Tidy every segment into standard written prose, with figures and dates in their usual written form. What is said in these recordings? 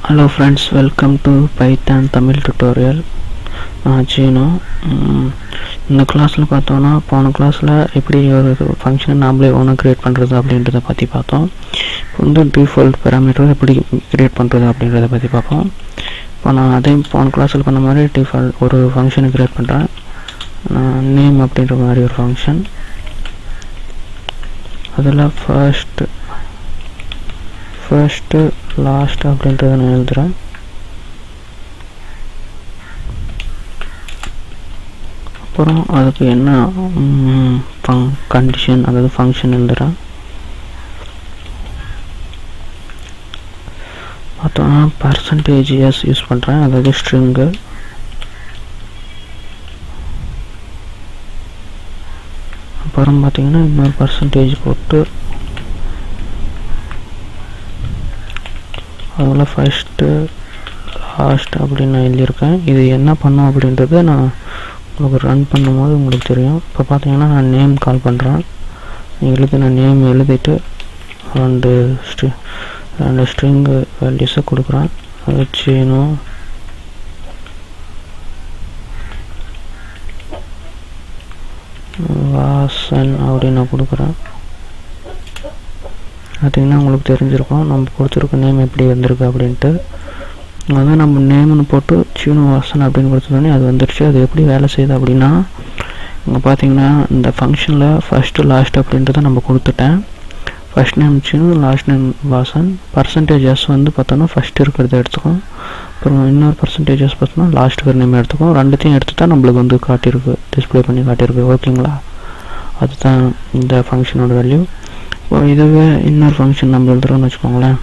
Hello friends, welcome to Python Tamil tutorial. Chino. இந்த கிளாஸ்ல பார்த்தோம்னா போன கிளாஸ்ல எப்படி ஒரு ஃபங்க்ஷனை நாமளே ஓனா கிரியேட் பண்றது அப்படின்றத பத்தி பார்த்தோம். இப்போ டிஃபால்ட் பாராமீட்டர் எப்படி கிரியேட் பண்றது அப்படின்றத பத்தி பார்ப்போம். இப்போ நான் அதே போன கிளாஸ்ல பண்ண மாதிரி டிஃபால்ட் ஒரு ஃபங்க்ஷனை கிரியேட் பண்றேன். நேம் அப்படின்ற மாதிரி ஒரு ஃபங்க்ஷன். அதில் ஃபர்ஸ்ட் லாஸ்ட் அப்படின்றத நான் எழுதுறேன். அப்புறம் அதுக்கு என்ன கண்டிஷன் அதாவது ஃபங்க்ஷன் எழுதுறேன். பார்த்தோன்னா %s யூஸ் பண்ணுறேன், அதாவது ஸ்ட்ரிங்கு. அப்புறம் பார்த்தீங்கன்னா இன்னொரு % போட்டு அதில் ஃபர்ஸ்ட்டு லாஸ்ட் அப்படின்னு நான் எழுதியிருக்கேன். இது என்ன பண்ணும் அப்படின்றத நான் உங்களுக்கு ரன் பண்ணும்போது உங்களுக்கு தெரியும். இப்போ பார்த்தீங்கன்னா நான் நேம் கால் பண்ணுறேன். நான் நேம் எழுதிட்டு ரெண்டு ஸ்ட்ரிங்கு வேல்யூஸை கொடுக்குறேன். அது சீனு வாசன் அப்படின்னு நான் கொடுக்குறேன். பார்த்தீங்கன்னா உங்களுக்கு தெரிஞ்சிருக்கும் நம்ம கொடுத்துருக்க நேம் எப்படி வந்திருக்கு அப்படின்ட்டு. அதான் நம்ம நேம்னு போட்டு சீனிவாசன் அப்படின்னு கொடுத்தோடனே அது வந்துடுச்சு. அது எப்படி வேலை செய்யுது அப்படின்னா, இங்கே பார்த்தீங்கன்னா இந்த ஃபங்க்ஷனில் ஃபஸ்ட்டு லாஸ்ட் அப்படின்றத நம்ம கொடுத்துட்டேன். First name Seenu, last name Vasan. %s வந்து பார்த்தோன்னா ஃபஸ்ட் இருக்கிறத எடுத்துக்கும். அப்புறம் இன்னொரு %s பார்த்தோன்னா லாஸ்ட் இருக்கிற நேம் எடுத்துக்கும். ரெண்டுத்தையும் எடுத்து தான் நம்மளுக்கு வந்து காட்டியிருக்கு, டிஸ்பிளே பண்ணி காட்டியிருக்கு. ஓகேங்களா? அதுதான் இந்த ஃபங்க்ஷனோட வேல்யூ. இப்போ இதுவே இன்னொரு ஃபங்க்ஷன் நம்ம எழுதுறோம்னு வச்சுக்கோங்களேன்.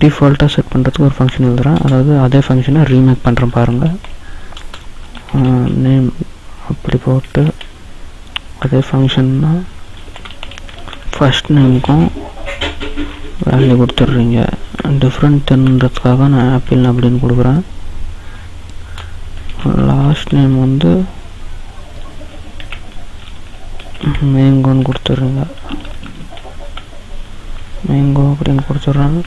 டிஃபால்ட்டாக செட் பண்ணுறதுக்கு ஒரு ஃபங்க்ஷன் எழுதுகிறேன். அதாவது அதே ஃபங்க்ஷனை ரீமேக் பண்ணுறேன் பாருங்கள். நேம் அப்படி போட்டு அதே ஃபங்க்ஷன்னா ஃபஸ்ட் நேமுக்கும் வேல்யூ கொடுத்துட்றீங்க. டிஃப்ரெண்ட்ன்றதுக்காக நான் ஆப்பிள் அப்படின்னு கொடுக்குறேன். லாஸ்ட் நேம் வந்து மேங்கோன்னு கொடுத்துட்றீங்க. மேங்கோ அப்படின்னு கொடுத்துட்றாங்க.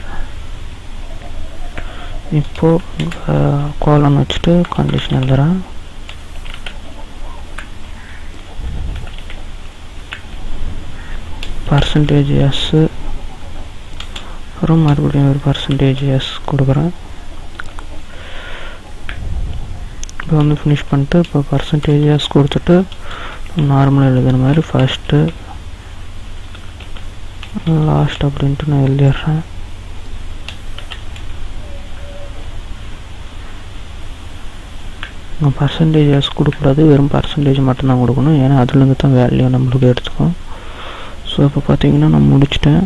இப்போது கோலன் வச்சுட்டு கண்டிஷன் எழுதுறேன். %s அப்புறம் மறுபடியும் ஒரு %s கொடுக்குறேன். இப்போ வந்து ஃபினிஷ் பண்ணிட்டு இப்போ %s கொடுத்துட்டு நார்மலாக எழுதுகிற மாதிரி ஃபஸ்ட்டு லாஸ்ட் அப்படின்ட்டு நான் எழுதிடுறேன். நான் %s கொடுக்கூடாது, வெறும் % மட்டும்தான் கொடுக்கணும். ஏன்னா அதுலேருந்து தான் வேல்யூ நம்மளுக்கு எடுத்துக்கும். ஸோ இப்போ பார்த்தீங்கன்னா நான் முடிச்சிட்டேன்.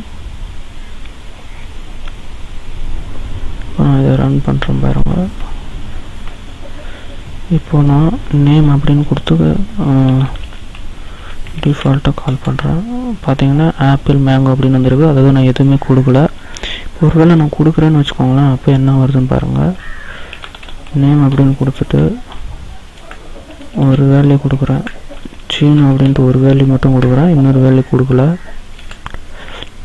இப்போ நான் இதை ரன் பண்ணுறேன் பாருங்க. இப்போது நான் நேம் அப்படின்னு கொடுத்து டிஃபால்ட்டாக கால் பண்ணுறேன். பார்த்தீங்கன்னா ஆப்பிள் மேங்கோ அப்படின்னு வந்துருக்கு. அதாவது நான் எதுவுமே கொடுக்கல. ஒருவேளை நான் கொடுக்குறேன்னு வச்சுக்கோங்களேன், அப்போ என்ன வருதுன்னு பாருங்கள். நேம் அப்படின்னு கொடுத்துட்டு ஒரு வேல்யூ கொடுக்குறேன். சீனு அப்படின்ட்டு ஒரு வேல்யூ மட்டும் கொடுக்குறேன், இன்னொரு வேல்யூ கொடுக்கல.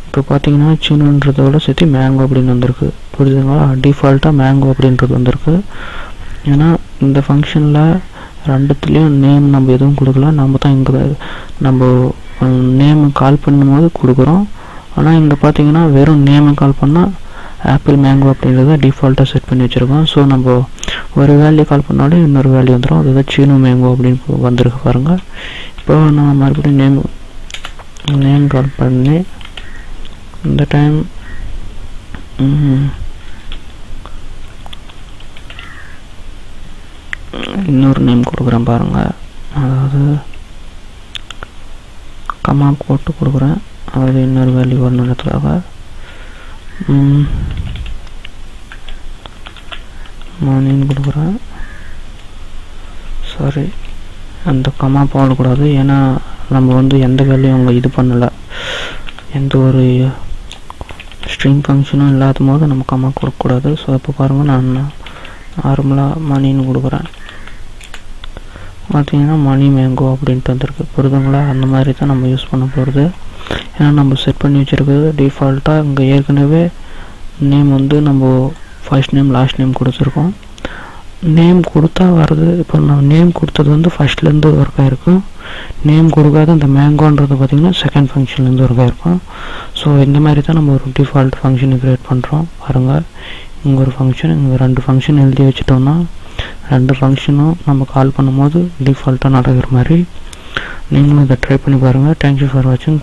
இப்போ பார்த்தீங்கன்னா சீனுன்றதோட சேர்த்து மேங்கோ அப்படின்னு வந்திருக்கு. புரியுதுங்களா? டிஃபால்ட்டாக மேங்கோ அப்படின்றது வந்திருக்கு. ஏன்னா இந்த ஃபங்க்ஷனில் ரெண்டுத்துலேயும் நேம் நம்ம எதுவும் கொடுக்கல. நம்ம தான் இங்கே நம்ம நேம் கால் பண்ணும்போது கொடுக்குறோம். ஆனால் இங்கே பார்த்தீங்கன்னா வெறும் நேமை கால் பண்ணால் ஆப்பிள் மேங்கோ அப்படின்றத டிஃபால்ட்டாக செட் பண்ணி வச்சுருக்கோம். ஸோ நம்ம ஒரு வேல்யூ கால் பண்ணாலும் இன்னொரு வேல்யூ வந்துடும். அதுதான் சீனு மேங்கோ அப்படின்னு வந்திருக்கு பாருங்கள். இப்போ நான் மறுபடியும் நேம் கால் பண்ணி இந்த டைம் இன்னொரு நேம் கொடுக்குறேன் பாருங்கள். அதாவது கமா போட்டு கொடுக்குறேன். அதாவது இன்னொரு வேல்யூ வரணுன்றதுக்காக மணின்னு கொடுக்குறேன். சாரி, அந்த கமா போடக்கூடாது. ஏன்னா நம்ம வந்து எந்த வேல்யூ அவங்க இது பண்ணலை, எந்த ஒரு ஸ்ட்ரிங் ஃபங்க்ஷனும் இல்லாத போது நம்ம கமா கொடுக்கக்கூடாது. ஸோ இப்போ பாருங்கள், நான் நார்மலாக மணின்னு கொடுக்குறேன். பார்த்தீங்கன்னா மணி மேங்கோ அப்படின்ட்டு வந்திருக்கு. புரியுதுங்களா? அந்த மாதிரி தான் நம்ம யூஸ் பண்ண போகிறது. ஏன்னா நம்ம செட் பண்ணி வச்சுருக்கிறது டிஃபால்ட்டாக. இங்கே ஏற்கனவே நேம் வந்து நம்ம ஃபர்ஸ்ட் நேம் லாஸ்ட் நேம் கொடுத்துருக்கோம். நேம் கொடுத்தா வருது. இப்போ நான் நேம் கொடுத்தது வந்து ஃபஸ்ட்லேருந்து ஒர்க் ஆகிருக்கும். நேம் கொடுக்காத அந்த மேங்கோன்றது பார்த்திங்கன்னா செகண்ட் ஃபங்க்ஷன்லேருந்து ஒர்க் ஆகிருக்கும். ஸோ இந்த மாதிரி தான் நம்ம ஒரு டிஃபால்ட் ஃபங்க்ஷனை க்ரியேட் பண்ணுறோம். பாருங்கள், இங்கே ஒரு ஃபங்க்ஷன், இங்கே 2 ஃபங்க்ஷன் எழுதி வச்சிட்டோம்னா 2 ஃபங்க்ஷனும் நம்ம கால் பண்ணும்போது டிஃபால்ட்டாக நடக்கிற மாதிரி நீங்களும் இதை ட்ரை பண்ணி பாருங்கள். தேங்க்யூ ஃபார் வாட்சிங்.